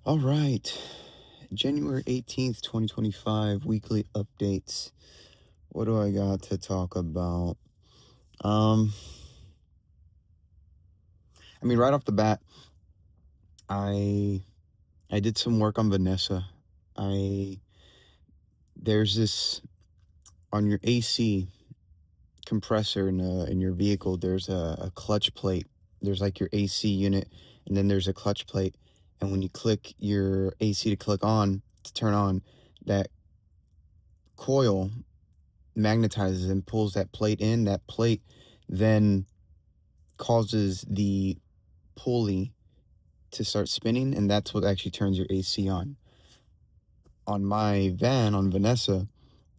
All right. January 18th, 2025, weekly updates. What do I got to talk about? Um, right off the bat, I I did some work on Vanessa. I There's this on your AC compressor in your vehicle, there's a clutch plate. There's like your AC unit, and then there's a clutch plate. And when you click your AC to turn on, that coil magnetizes and pulls that plate in. That plate then causes the pulley to start spinning, and that's what actually turns your AC on. On my van, on Vanessa,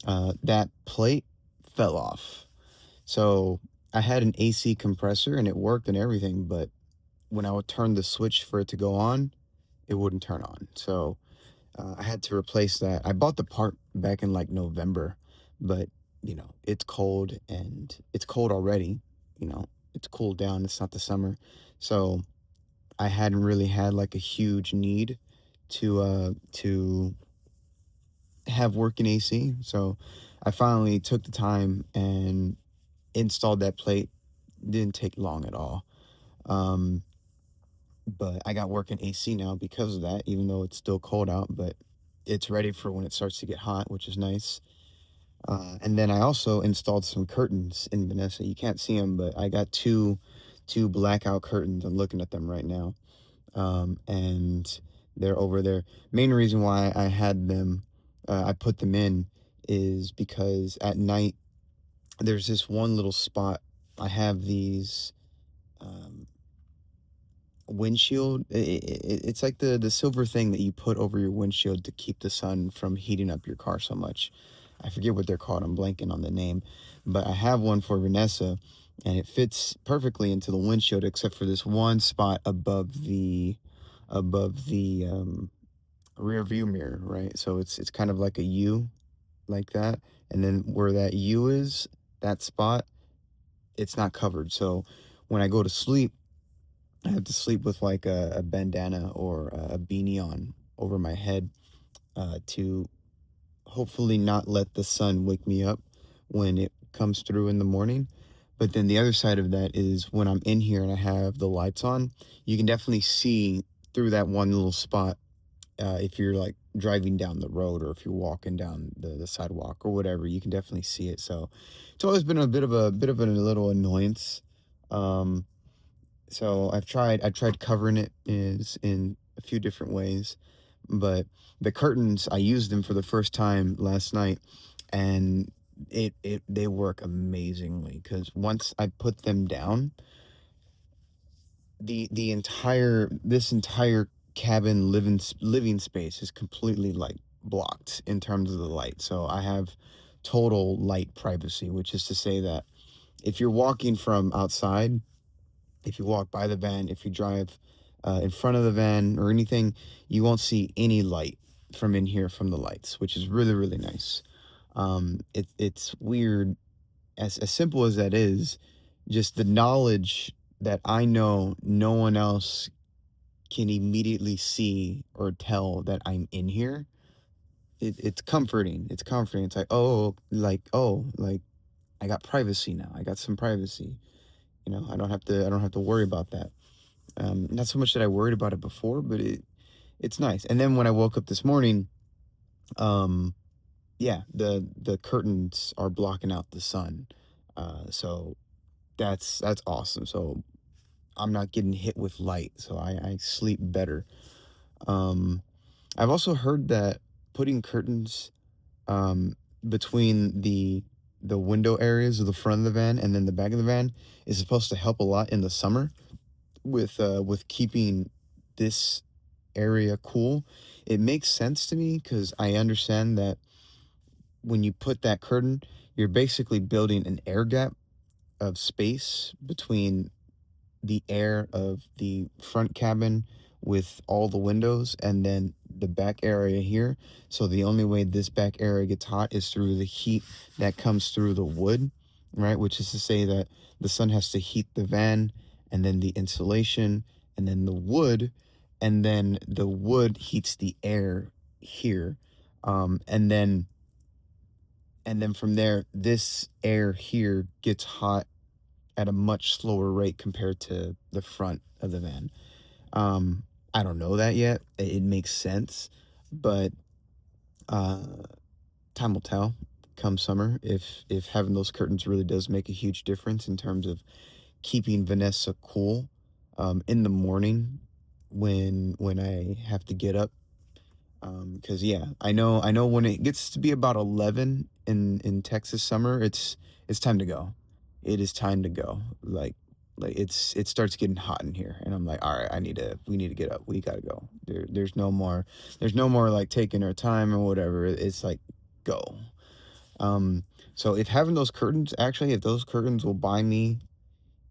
that plate fell off. So I had an AC compressor and it worked and everything, but when I would turn the switch for it to go on, it wouldn't turn on. So I had to replace that. I bought the part back in like November, but it's cold and it's cold already. You know, it's cooled down. It's not the summer. So I hadn't really had like a huge need to have working AC. So I finally took the time and installed that plate. Didn't take long at all. Um, but I got working AC now because of that, even though it's still cold out, but it's ready for when it starts to get hot, which is nice. And then I also installed some curtains in Vanessa. You can't see them, but I got two blackout curtains. I'm looking at them right now. And they're over there. Main reason why I put them in, is because at night there's this one little spot. I have these um, windshield. It's like the silver thing that you put over your windshield to keep the sun from heating up your car so much. I forget what they're called. I'm blanking on the name, but I have one for Vanessa, and it fits perfectly into the windshield except for this one spot above the rear view mirror, right? So it's kind of like a U, like that, and then where that U is, that spot, it's not covered. So when I go to sleep, I have to sleep with like a bandana or a beanie on over my head, to hopefully not let the sun wake me up when it comes through in the morning. But then the other side of that is when I'm in here and I have the lights on, you can definitely see through that one little spot, if you're like driving down the road or if you're walking down the sidewalk or whatever, you can definitely see it. So it's always been a little annoyance. Um, so I tried covering it is in a few different ways, but the curtains, I used them for the first time last night, and they work amazingly, because once I put them down, the entire cabin living space is completely like blocked in terms of the light. So I have total light privacy, which is to say that if you're walking from outside, if you walk by the van, if you drive in front of the van or anything, you won't see any light from in here from the lights, which is really, really nice. It's weird, as simple as that is, just the knowledge that I know no one else can immediately see or tell that I'm in here. It's comforting. It's comforting. It's like, like I got privacy now. I got some privacy. I don't have to worry about that. Not so much that I worried about it before, but it's nice. And then when I woke up this morning, um, yeah, the curtains are blocking out the sun, so that's awesome. So I'm not getting hit with light, so I sleep better. Um, I've also heard that putting curtains um, between the window areas of the front of the van and then the back of the van is supposed to help a lot in the summer with keeping this area cool. It makes sense to me because I understand that when you put that curtain, you're basically building an air gap of space between the air of the front cabin with all the windows and then the back area here. So the only way this back area gets hot is through the heat that comes through the wood, right? Which is to say that the sun has to heat the van and then the insulation and then the wood. and then the wood heats the air here. Um, and then and then from there, this air here gets hot at a much slower rate compared to the front of the van. Um, I don't know that yet. It makes sense, but uh, time will tell come summer if having those curtains really does make a huge difference in terms of keeping Vanessa cool in the morning when I have to get up. Because yeah, I know when it gets to be about 11 in Texas summer, it's time to go. It is time to go. It starts getting hot in here, and I'm like, all right, we need to get up. We gotta go. There's no more like taking our time or whatever. It's like go. Um, so if having those curtains, actually, if those curtains will buy me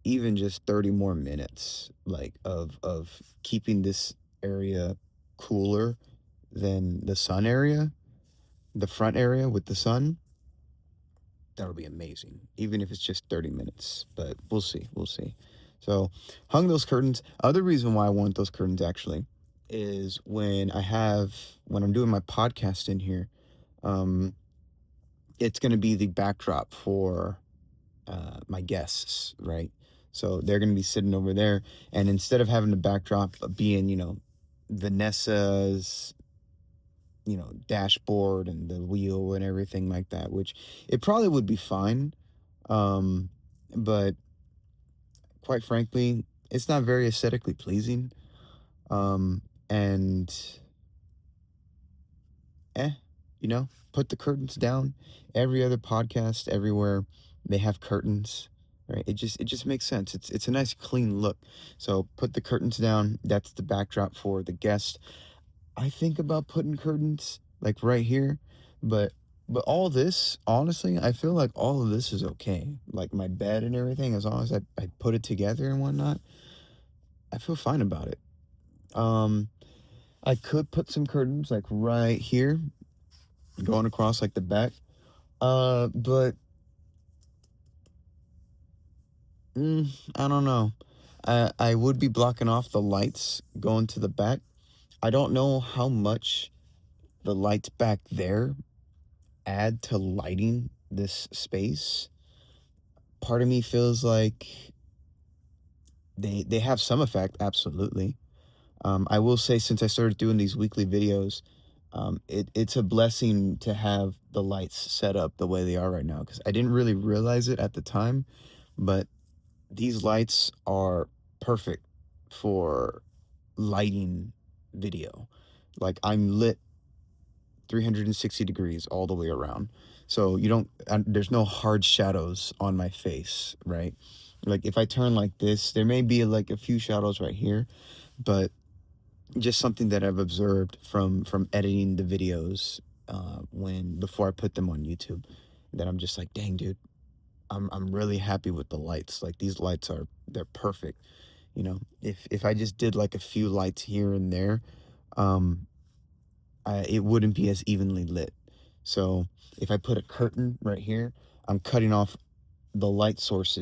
even just 30 more minutes, like of keeping this area cooler than the sun area, the front area with the sun, that'll be amazing. Even if it's just 30 minutes, but we'll see. We'll see. So, hung those curtains. Other reason why I want those curtains actually is when I'm doing my podcast in here, um, it's going to be the backdrop for my guests, right? So they're going to be sitting over there, and instead of having the backdrop being, Vanessa's, dashboard and the wheel and everything like that, which it probably would be fine. Um, but quite frankly, it's not very aesthetically pleasing. And eh, put the curtains down. Every other podcast, everywhere, they have curtains, right? It just makes sense. It's a nice clean look. So put the curtains down. That's the backdrop for the guest. I think about putting curtains like right here, but all this, honestly, I feel like all of this is okay. Like my bed and everything, as long as I put it together and whatnot, I feel fine about it. Um, I could put some curtains like right here, going across like the back. But I don't know. I would be blocking off the lights going to the back. I don't know how much the lights back there add to lighting this space. Part of me feels like they have some effect, absolutely. I will say, since I started doing these weekly videos, it's a blessing to have the lights set up the way they are right now, because I didn't really realize it at the time, but these lights are perfect for lighting video. Like I'm lit 360 degrees all the way around. So you don't, there's no hard shadows on my face, right? Like if I turn like this, there may be like a few shadows right here, but just something that I've observed from editing the videos when before I put them on YouTube, that I'm just like, dang, dude, I'm really happy with the lights. Like these lights they're perfect. If I just did like a few lights here and there, um, it wouldn't be as evenly lit. So if I put a curtain right here, I'm cutting off the light source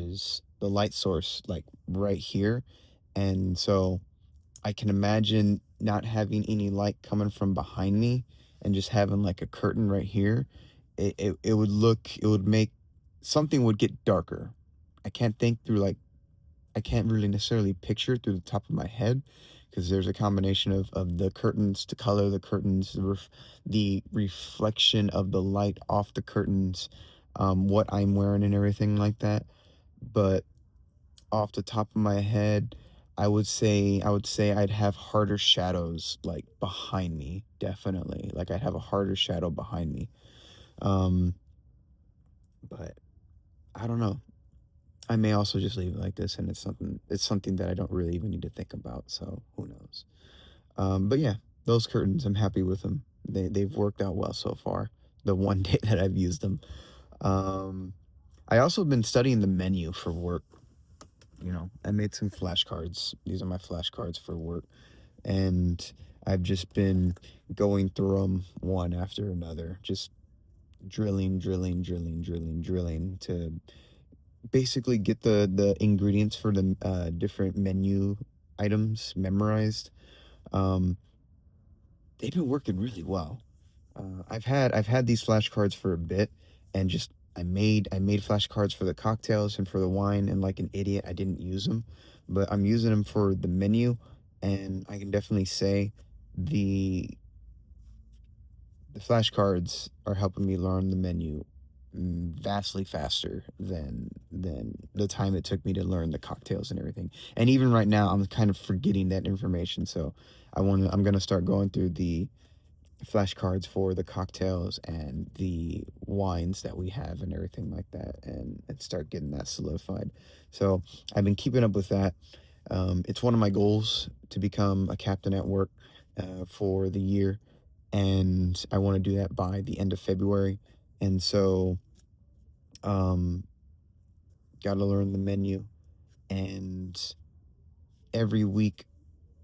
like right here, and so I can imagine not having any light coming from behind me and just having like a curtain right here. It would make something would get darker. I can't think through like I can't really necessarily picture it through the top of my head, because there's a combination of the curtains, to color the curtains, the reflection of the light off the curtains, what I'm wearing and everything like that. But off the top of my head, I would say I'd have harder shadows like behind me, definitely. Like I'd have a harder shadow behind me. Um, but I don't know. I may also just leave it like this, and it's something that I don't really even need to think about. So who knows? But yeah, those curtains, I'm happy with them. They've worked out well so far. The one day that I've used them. Um, I also been studying the menu for work. I made some flashcards. These are my flashcards for work, and I've just been going through them one after another, just drilling to basically get the ingredients for the different menu items memorized. Um, they've been working really well. I've had these flashcards for a bit, and just I made flashcards for the cocktails and for the wine, and like an idiot, I didn't use them, but I'm using them for the menu, and I can definitely say the the flashcards are helping me learn the menu vastly faster than the time it took me to learn the cocktails and everything. And even right now, I'm kind of forgetting that information, so I'm gonna start going through the flashcards for the cocktails and the wines that we have and everything like that, and start getting that solidified. So I've been keeping up with that. It's one of my goals to become a captain at work for the year, and I want to do that by the end of February. And so, um, got to learn the menu, and every week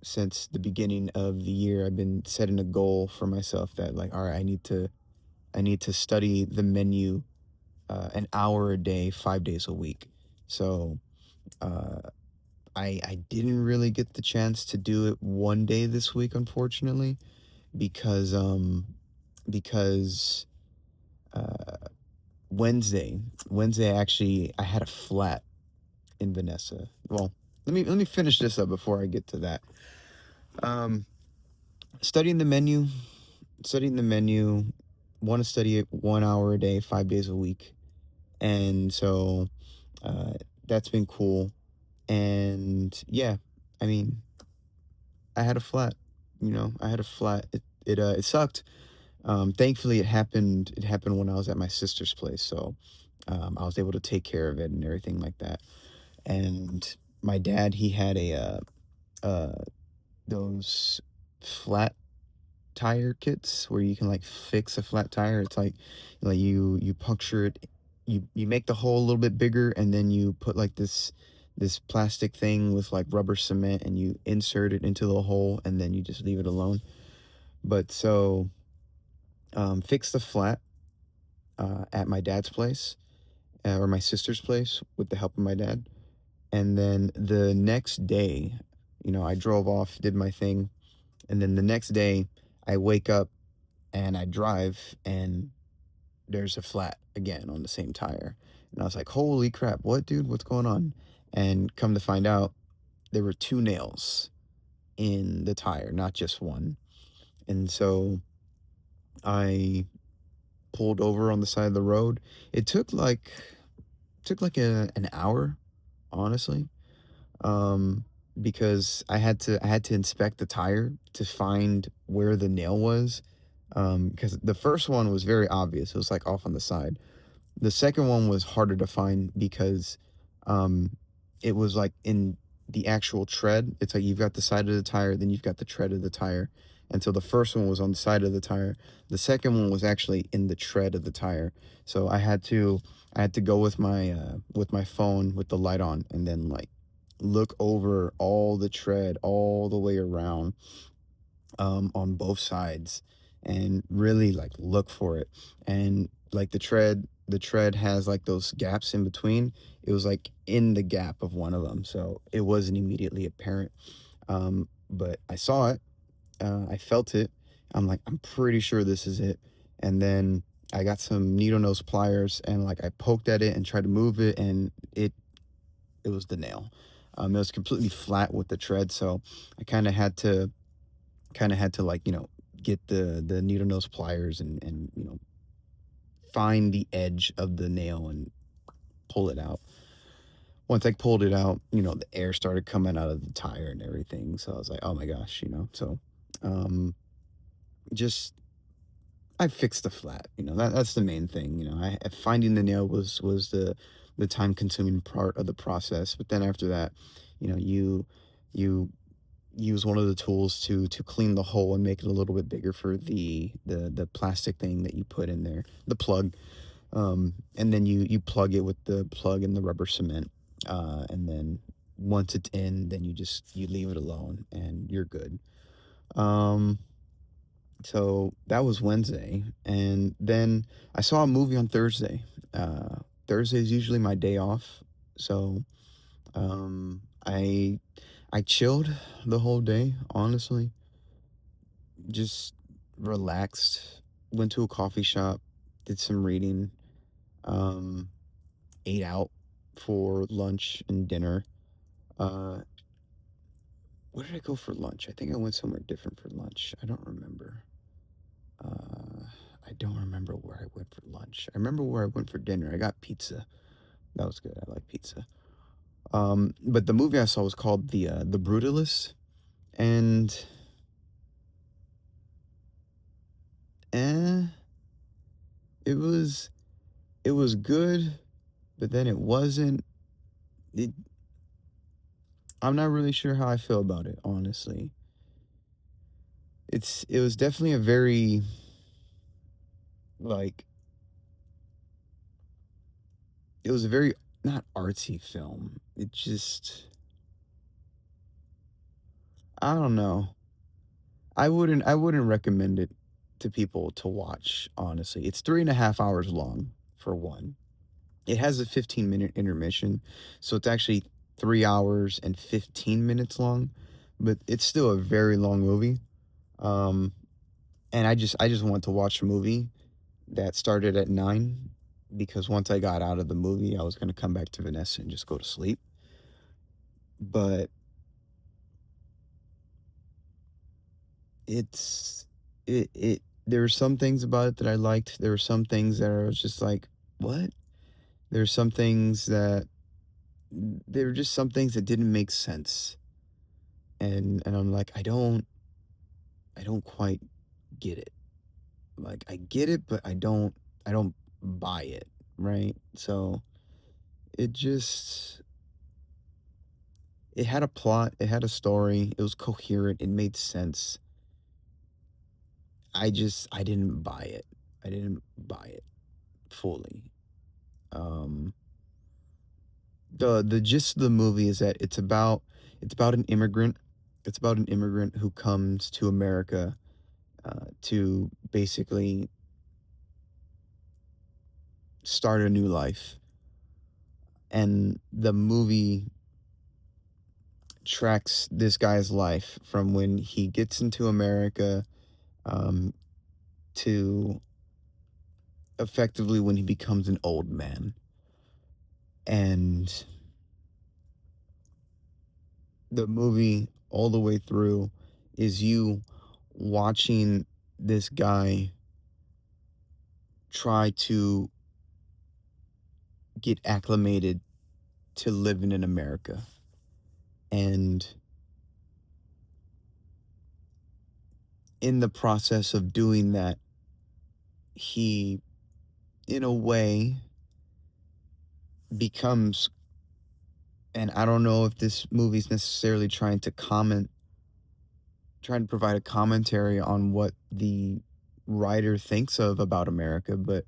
since the beginning of the year, I've been setting a goal for myself that, like, all right, I need to study the menu an hour a day, 5 days a week. So uh, I didn't really get the chance to do it one day this week, unfortunately, because because uh, Wednesday Wednesday actually I had a flat in Vanessa. Well, let me finish this up before I get to that. Um, studying the menu, studying the menu. Want to study it 1 hour a day, 5 days a week, and so uh, that's been cool. And yeah, I mean, I had a flat. I had a flat. It sucked. Thankfully, it happened when I was at my sister's place, so I was able to take care of it and everything like that. And my dad, he had uh those flat tire kits where you can like fix a flat tire. It's like you puncture it, you make the hole a little bit bigger, and then you put like this plastic thing with like rubber cement, and you insert it into the hole, and then you just leave it alone. But so fix the flat at my dad's place, or my sister's place with the help of my dad. And then the next day, I drove off, did my thing, and then the next day I wake up and I drive, and there's a flat again on the same tire. And I was like, holy crap, what, dude? What's going on? And come to find out, there were two nails in the tire, not just one. And so I pulled over on the side of the road. It took like an hour, honestly, um, because I had to inspect the tire to find where the nail was. Because the first one was very obvious. It was like off on the side. The second one was harder to find because um, it was like in the actual tread. It's like you've got the side of the tire, then you've got the tread of the tire. And so the first one was on the side of the tire. The second one was actually in the tread of the tire. So I had to go with my phone with the light on, and then like look over all the tread all the way around, on both sides, and really like look for it. And like the tread has like those gaps in between. It was like in the gap of one of them, so it wasn't immediately apparent. But I saw it. I felt it. I'm like, I'm pretty sure this is it. And then I got some needle nose pliers, and like I poked at it and tried to move it, and it was the nail. It was completely flat with the tread, so I kind of had to like get the needle nose pliers, and find the edge of the nail and pull it out. Once I pulled it out, the air started coming out of the tire and everything. So I was like, oh my gosh, so um, just I fixed the flat. That's the main thing. Finding the nail was the time consuming part of the process. But then after that, you use one of the tools to clean the hole and make it a little bit bigger for the plastic thing that you put in there, the plug. And then you plug it with the plug and the rubber cement. And then once it's in, then you leave it alone and you're good. Um, so that was Wednesday, and then I saw a movie on Thursday. Thursday is usually my day off, so um, I I chilled the whole day, honestly. just relaxed, went to a coffee shop, did some reading, um, ate out for lunch and dinner. Uh, where did I go for lunch? I think I went somewhere different for lunch. I don't remember. Uh, I don't remember where I went for lunch. I remember where I went for dinner. I got pizza. That was good. I like pizza. But the movie I saw was called The Brutalist, and eh, it was it was good, but then it wasn't. It, I'm not really sure how I feel about it, honestly. It was definitely a very like it was a very not artsy film. It just I don't know. I wouldn't recommend it to people to watch, honestly. It's 3.5 hours long for one. It has a 15-minute intermission, so it's actually 3 hours and 15 minutes long, but it's still a very long movie. Um, and I just want to watch a movie that started at 9 because once I got out of the movie, I was gonna come back to Vanessa and just go to sleep. But it's it there were some things about it that I liked. There were some things that I was just like, what? There were some things that there were just some things that didn't make sense. And I'm like, I don't quite get it. Like I get it, but I don't buy it, right? So it just it had a plot, it had a story, it was coherent, it made sense. I didn't buy it. I didn't buy it fully. Um the gist of the movie is that it's about an immigrant. It's about an immigrant who comes to America to basically start a new life. And the movie tracks this guy's life from when he gets into America um, to effectively when he becomes an old man. And the movie, all the way through, is you watching this guy try to get acclimated to living in America. And in the process of doing that, he, in a way, becomes, and I don't know if this movie's necessarily trying to provide a commentary on what the writer thinks of about America, but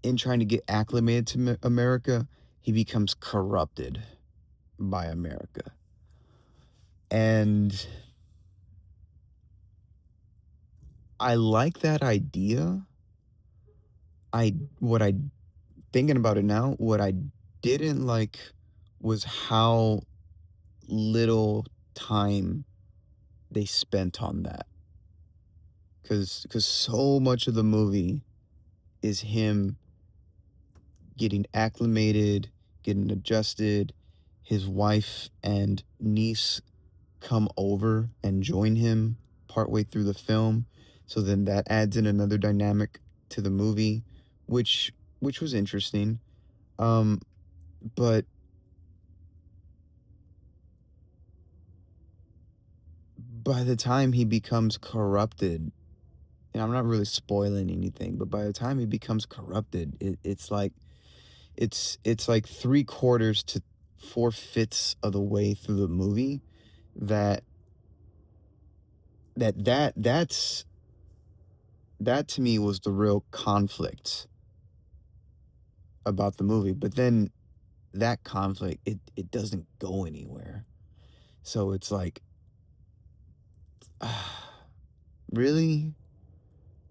in trying to get acclimated to America, he becomes corrupted by America. And I like that idea. What I thinking about it now, what I didn't like was how little time they spent on that. Cause so much of the movie is him getting acclimated, getting adjusted. His wife and niece come over and join him partway through the film. So then that adds in another dynamic to the movie, which which was interesting. Um, but by the time he becomes corrupted, and I'm not really spoiling anything, but by the time he becomes corrupted, it's like 3/4 to 4/5 of the way through the movie that that's that to me was the real conflict about the movie. But then that conflict, it doesn't go anywhere. So it's like, really?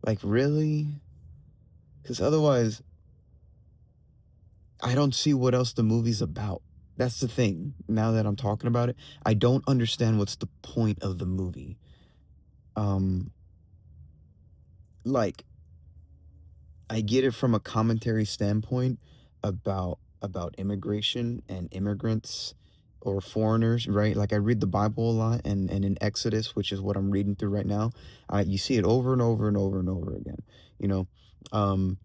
Like really? Because otherwise, I don't see what else the movie's about. That's the thing. Now that I'm talking about it, I don't understand what's the point of the movie. Um, like I get it from a commentary standpoint about immigration and immigrants or foreigners, right? Like I read the Bible a lot, and in Exodus, which is what I'm reading through right now, you see it over and over and over and over again. You know, um,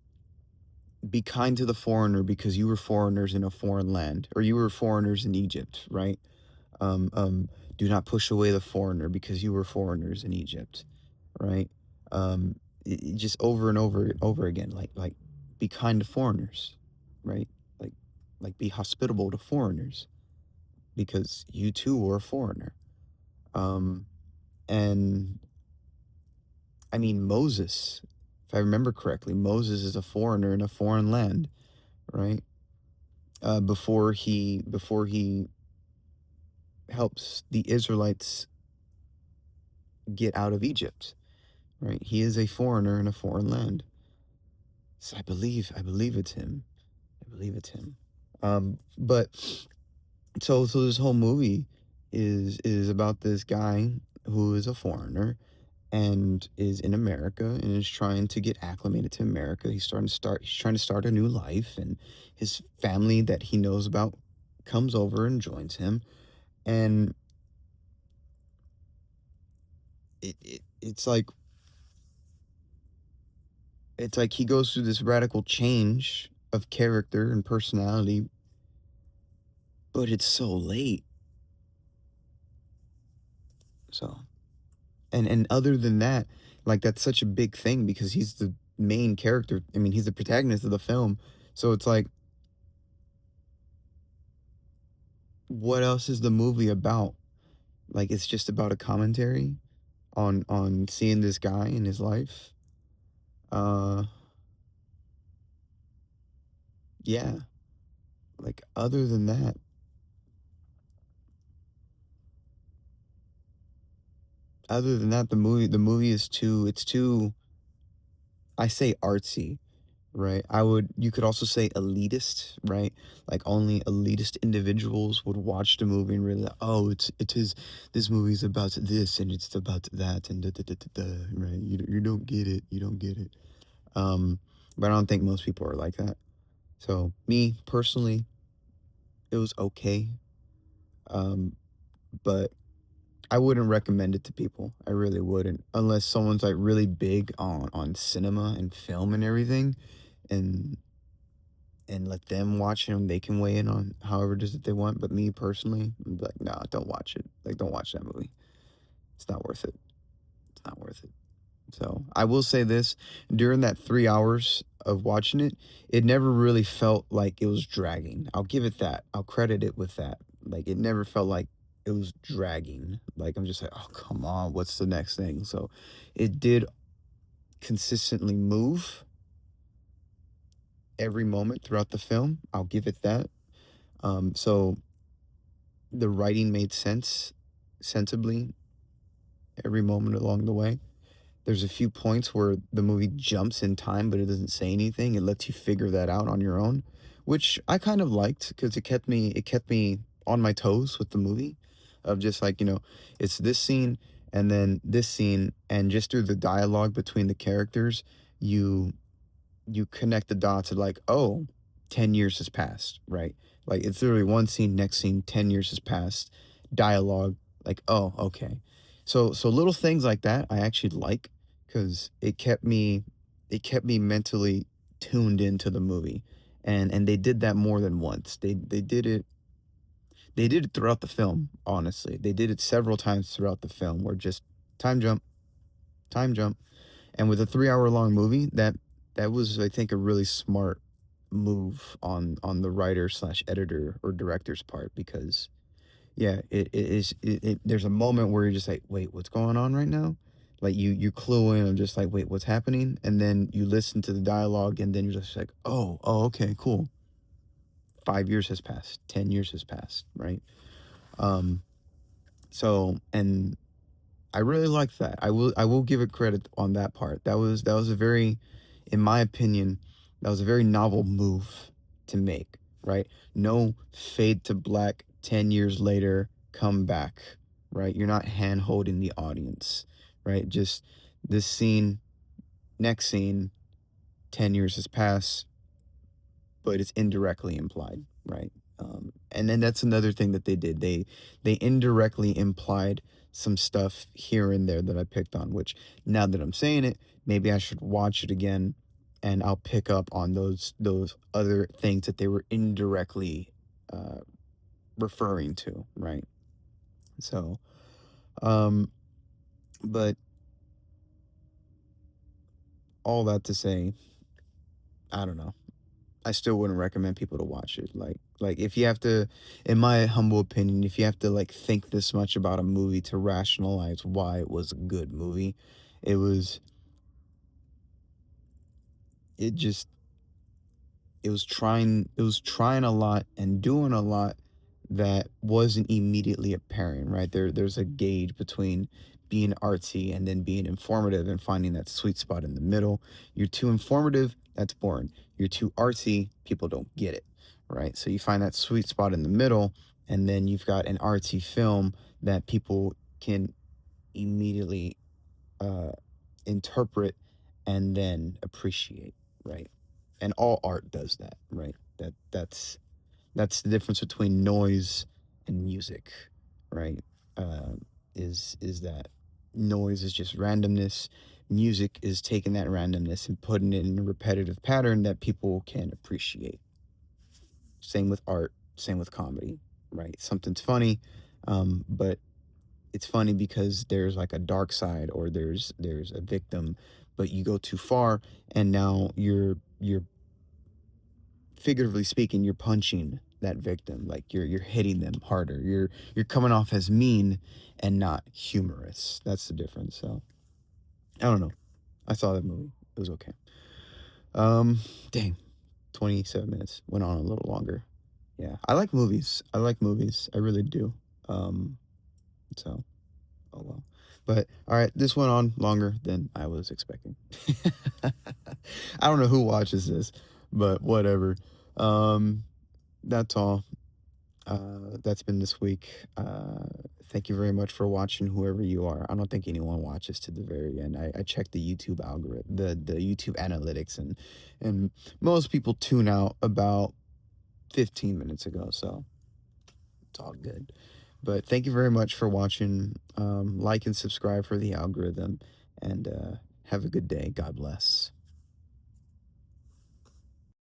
be kind to the foreigner because you were foreigners in a foreign land, or you were foreigners in Egypt, right? Um, um, do not push away the foreigner because you were foreigners in Egypt, right? Um, just over and over again, like be kind to foreigners, right? Like be hospitable to foreigners because you too were a foreigner. Um, and I mean Moses, if I remember correctly, Moses is a foreigner in a foreign land, right? Before he helps the Israelites get out of Egypt, right? He is a foreigner in a foreign land. So I believe it's him. I believe it's him. But so this whole movie is about this guy who is a foreigner and is in America and is trying to get acclimated to America. He's trying to start a new life, and his family that he knows about comes over and joins him. And it's like he goes through this radical change of character and personality, but it's so late. So, and other than that, like that's such a big thing because he's the main character. I mean, he's the protagonist of the film. So it's like, what else is the movie about? Like it's just about a commentary on seeing this guy in his life. Uh yeah, like other than that the movie is too it's too, I say, artsy, right? You could also say elitist, right? Like only elitist individuals would watch the movie and really, oh, this movie's about this and it's about that and da da da da da, right? You don't get it, you don't get it. Um, but I don't think most people are like that. So me personally, it was okay. Um, but I wouldn't recommend it to people. I really wouldn't, unless someone's like really big on cinema and film and everything, and let them watch it and they can weigh in on however it is that they want. But me personally, I'm like, nah, don't watch it. Like, don't watch that movie. It's not worth it. It's not worth it. So I will say this: during that 3 hours of watching it, it never really felt like it was dragging. I'll give it that. I'll credit it with that. Like it never felt like it was dragging. Like I'm just like, oh come on, what's the next thing? So it did consistently move every moment throughout the film. I'll give it that. So the writing made sense sensibly every moment along the way. There's a few points where the movie jumps in time, but it doesn't say anything. It lets you figure that out on your own, which I kind of liked because it kept me on my toes with the movie, of just like, it's this scene and then this scene, and just through the dialogue between the characters, you you connect the dots of like, oh, 10 years has passed, right? Like it's literally one scene, next scene, 10 years has passed, dialogue, like, oh, okay. So little things like that I actually like because it kept me mentally tuned into the movie. And they did that more than once. They did it throughout the film, honestly. They did it several times throughout the film where just time jump, time jump, and with a 3 hour long movie, that was, I think, a really smart move on the writer slash editor or director's part, because yeah, there's a moment where you're just like, wait, what's going on right now? Like you clue in. I'm just like, wait, what's happening? And then you listen to the dialogue, and then you're just like, oh, okay, cool. 5 years has passed. 10 years has passed, right? Um. So, and I really like that. I will give it credit on that part. That was a very, in my opinion, that was a very novel move to make, right? No fade to black 10 years later come back, right? You're not hand holding the audience, right? Just this scene, next scene, 10 years has passed, but it's indirectly implied, right? And then that's another thing that they did. They indirectly implied some stuff here and there that I picked on, which now that I'm saying it, maybe I should watch it again and I'll pick up on those other things that they were indirectly uh, referring to, right? So, um, but all that to say, I don't know. I still wouldn't recommend people to watch it. Like if you have to, in my humble opinion, if you have to like think this much about a movie to rationalize why it was a good movie, it was it just it was trying a lot and doing a lot that wasn't immediately apparent, right? There's a gauge between being artsy and then being informative and finding that sweet spot in the middle. You're too informative, that's boring. You're too artsy, people don't get it, right? So you find that sweet spot in the middle, and then you've got an artsy film that people can immediately uh, interpret and then appreciate, right? And all art does that, right? That's the difference between noise and music, right? Uh, is that noise is just randomness. Music is taking that randomness and putting it in a repetitive pattern that people can appreciate. Same with art. Same with comedy, right? Something's funny, but it's funny because there's like a dark side or there's a victim, but you go too far and now you're figuratively speaking, you're punching that victim, like you're hitting them harder. You're coming off as mean and not humorous. That's the difference. So I don't know. I saw that movie. It was okay. Um, dang, 27 minutes went on a little longer. Yeah, I like movies. I like movies. I really do. Um, so oh well. But all right, this went on longer than I was expecting. I don't know who watches this, but whatever. Um, that's all. That's been this week. Thank you very much for watching, whoever you are. I don't think anyone watches to the very end. I checked the YouTube algorithm, the YouTube analytics, and most people tune out about 15 minutes ago. So it's all good. But thank you very much for watching. Like and subscribe for the algorithm, and have a good day. God bless.